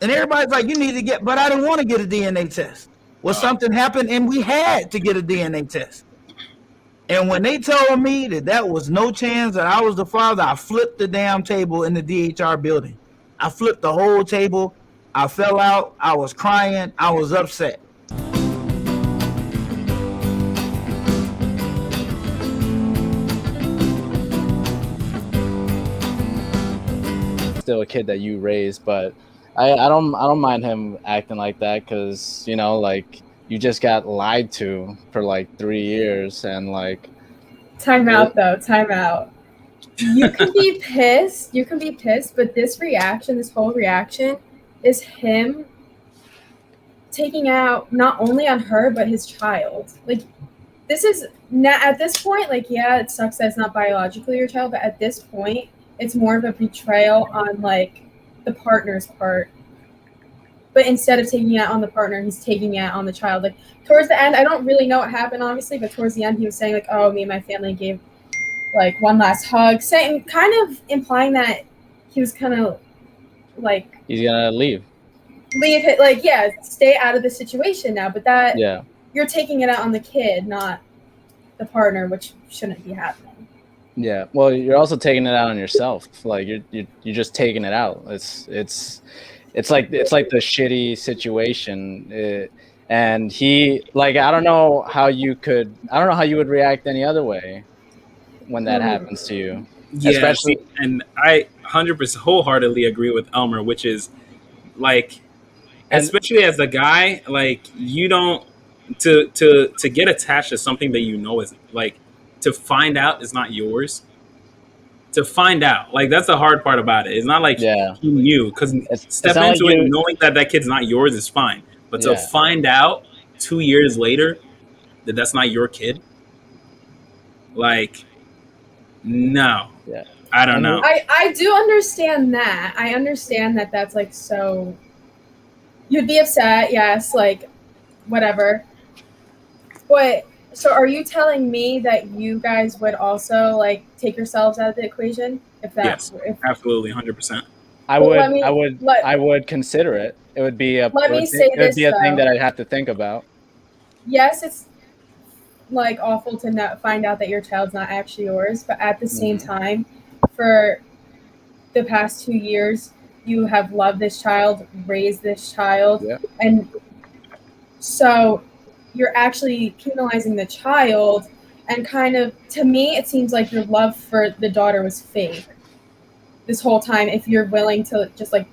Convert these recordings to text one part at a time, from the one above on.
And everybody's like, you need to get, but I didn't want to get a DNA test. Well, something happened and we had to get a DNA test. And when they told me that was no chance that I was the father, I flipped the damn table in the DHR building. I flipped the whole table. I fell out. I was crying. I was upset. Still a kid that you raised, but I don't mind him acting like that, because like, you just got lied to for like 3 years, and like, time out. You can be pissed, but this whole reaction is him taking out not only on her but his child. Like, this is not, at this point, like, yeah, it sucks that it's not biologically your child, but at this point it's more of a betrayal on like the partner's part. But instead of taking it out on the partner, he's taking it out on the child. Like, towards the end, I don't really know what happened, obviously, but towards the end, he was saying, like, oh, me and my family gave, like, one last hug, saying, kind of implying that he was kind of, like... he's gonna leave it, like, yeah, stay out of the situation now. But that, yeah, you're taking it out on the kid, not the partner, which shouldn't be happening. Yeah, well, you're also taking it out on yourself. Like, you're just taking it out. It's like the shitty situation, and he, like, I don't know how you would react any other way when that happens to you. Yeah, especially, and I 100% wholeheartedly agree with Elmer, which is like, especially as a guy, like, you don't to get attached to something that is like, to find out is not yours. To find out, like, that's the hard part about it. It's not like he knew, because step into it knowing that kid's not yours is fine. But to find out 2 years later that that's not your kid, like, no. Yeah. I don't know. I do understand that. I understand that that's, like, so... You'd be upset, yes, like, whatever. But... So are you telling me that you guys would also, like, take yourselves out of the equation? Yes, absolutely, 100%. I would consider it. It would be a thing that I'd have to think about. Yes, it's, like, awful to not find out that your child's not actually yours, but at the same time, for the past 2 years, you have loved this child, raised this child, and so you're actually penalizing the child, and kind of, to me, it seems like your love for the daughter was fake this whole time, if you're willing to just, like,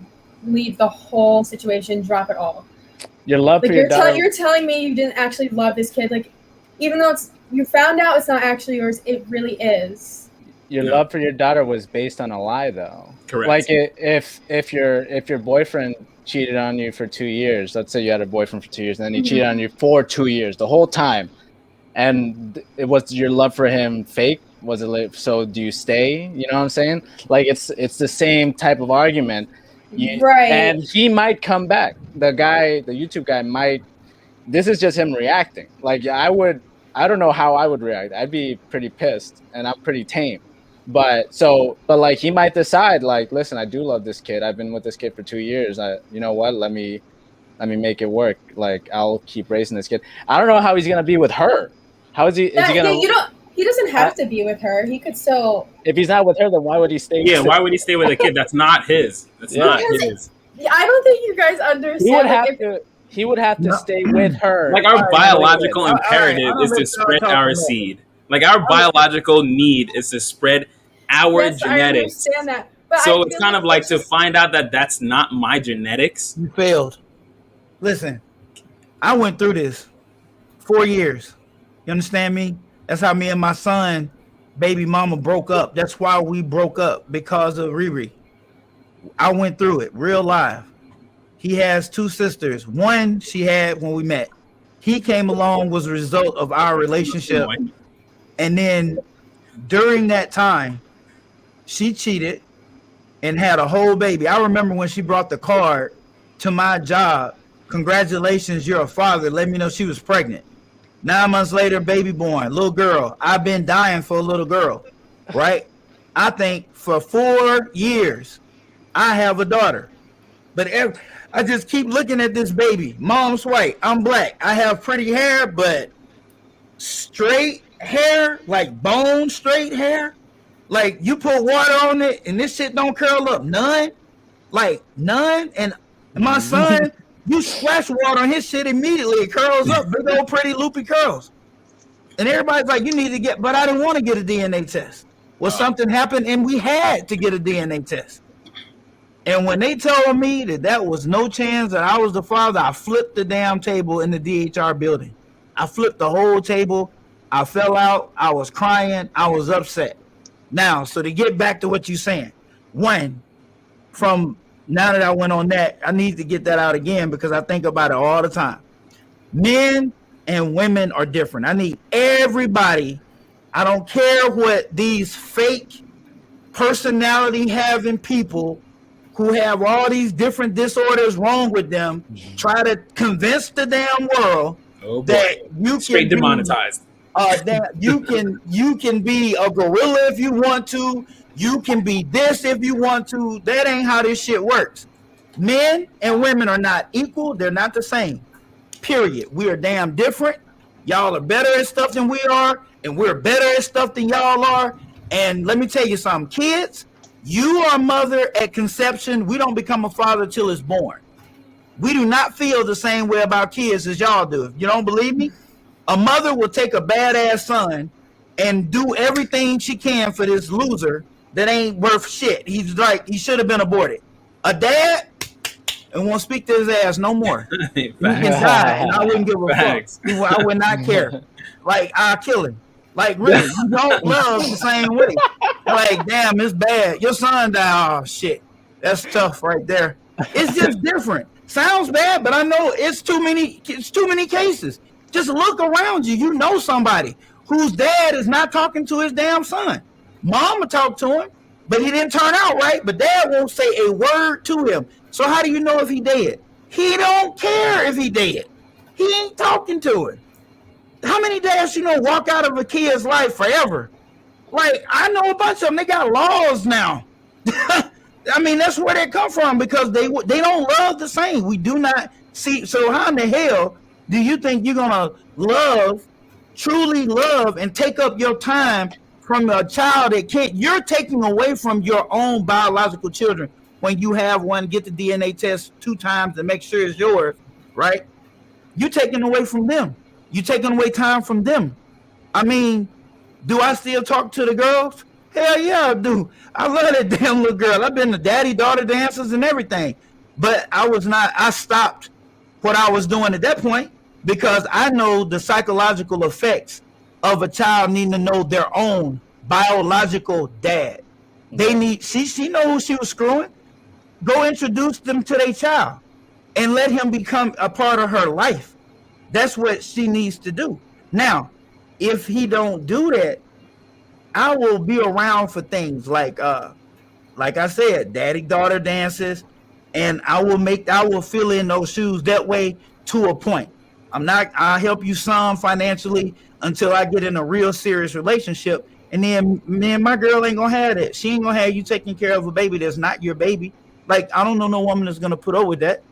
leave the whole situation, drop it all. Your love, like, for your daughter... You're telling me you didn't actually love this kid. Like, even though you found out it's not actually yours, it really is. Your love for your daughter was based on a lie, though. Correct. Like, if your boyfriend cheated on you for 2 years, let's say you had a boyfriend for 2 years, and then he cheated on you for 2 years, the whole time, and it was your love for him fake? Was it like, so do you stay? You know what I'm saying? Like, it's the same type of argument. Right. And he might come back. The YouTube guy might. This is just him reacting. Like, I don't know how I would react. I'd be pretty pissed, and I'm pretty tame. But like, he might decide, like, listen, I do love this kid. I've been with this kid for 2 years. You know what? Let me make it work. Like, I'll keep raising this kid. I don't know how he's gonna be with her. How is he? Is he gonna? He doesn't have to be with her. He could still. If he's not with her, then why would he stay? Yeah, why would he stay with a kid that's not his? That's not his. I don't think you guys understand. He would have to stay with her. Like, our biological imperative is to spread our seed. Like, our biological need is to spread our genetics. I understand that. But so it's kind of like, to find out that that's not my genetics. You failed. Listen, I went through this 4 years. You understand me? That's how me and my son, baby mama, broke up. That's why we broke up, because of Riri. I went through it real live. He has 2 sisters. One she had when we met. He came along, was a result of our relationship. And then during that time, she cheated and had a whole baby. I remember when she brought the card to my job. Congratulations, you're a father. Let me know she was pregnant. 9 months later, baby born, little girl. I've been dying for a little girl, right? I think for 4 years, I have a daughter. But I just keep looking at this baby. Mom's white. I'm black. I have pretty hair, but straight hair, like bone straight hair. Like you put water on it and this shit don't curl up. None. Like none. And my son, you splash water on his shit immediately. It curls up. Big old pretty loopy curls. And everybody's like, you need to get, but I didn't want to get a DNA test. Well, something happened and we had to get a DNA test. And when they told me that was no chance that I was the father, I flipped the damn table in the DHR building. I flipped the whole table. I fell out. I was crying. I was upset. Now, so to get back to what you're saying, one, from now that I went on that, I need to get that out again because I think about it all the time. Men and women are different. I need everybody. I don't care what these fake personality having people who have all these different disorders wrong with them try to convince the damn world that you can straight demonetized. That you can be a gorilla if you want to. You can be this if you want to. That ain't how this shit works. Men and women are not equal. They're not the same. Period. We are damn different. Y'all are better at stuff than we are, and we're better at stuff than y'all are. And let me tell you something, kids, you are a mother at conception. We don't become a father till it's born. We do not feel the same way about kids as y'all do. If you don't believe me, a mother will take a badass son and do everything she can for this loser that ain't worth shit. He's like, he should have been aborted. A dad, and won't speak to his ass no more. He can die, and I wouldn't give a fuck. I would not care. Like, I'll kill him. Like, really, you don't love the same way. Like, damn, it's bad. Your son died. Oh, shit. That's tough right there. It's just different. Sounds bad, but I know it's too many cases. Just look around you. You know somebody whose dad is not talking to his damn son. Mama talked to him, but he didn't turn out right. But dad won't say a word to him. So how do you know if he dead? He don't care if he dead. He ain't talking to him. How many dads you know walk out of a kid's life forever? Like, I know a bunch of them. They got laws now. I mean, that's where they come from because they don't love the same. We do not see. So how in the hell do you think you're gonna truly love, and take up your time from a child that can't? You're taking away from your own biological children when you have one. Get the DNA test 2 times and make sure it's yours, right? You're taking away from them. You're taking away time from them. I mean, do I still talk to the girls? Hell yeah, I do. I love that damn little girl. I've been to daddy-daughter dances and everything. But I stopped what I was doing at that point because I know the psychological effects of a child needing to know their own biological dad. They need, she know who she was screwing. Go introduce them to their child and let him become a part of her life. That's what she needs to do. Now, if he don't do that, I will be around for things like I said, daddy-daughter dances, and I will fill in those shoes that way to a point. I'll help you some financially until I get in a real serious relationship. And then me and my girl ain't gonna have that. She ain't gonna have you taking care of a baby that's not your baby. Like, I don't know no woman that's gonna put up with that.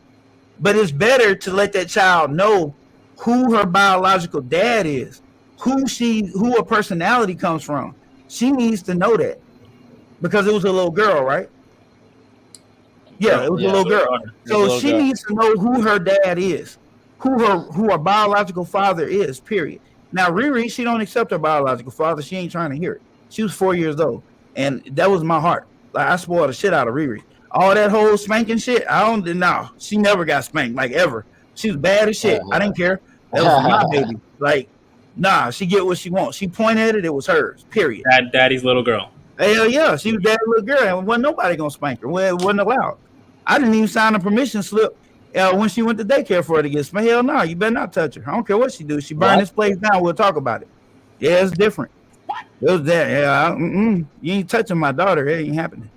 But it's better to let that child know who her biological dad is, who her personality comes from. She needs to know that because it was a little girl, right? Yeah, it was a little girl. So she needs to know who her dad is, who her biological father is, period. Now, Riri, she don't accept her biological father. She ain't trying to hear it. She was 4 years old, and that was my heart. Like, I spoiled the shit out of Riri. All that whole spanking shit, she never got spanked, like, ever. She was bad as shit. I didn't care. That was my baby. Like, nah, she get what she wants. She pointed at it, it was hers, period. Daddy's little girl. Hell yeah, she was daddy's little girl, and wasn't nobody gonna spank her. Well, it wasn't allowed. I didn't even sign a permission slip when she went to daycare for her to get spanked. Hell no, you better not touch her. I don't care what she do. She burned this place down, we'll talk about it. Yeah, it's different. It was that. Yeah, you ain't touching my daughter. It ain't happening.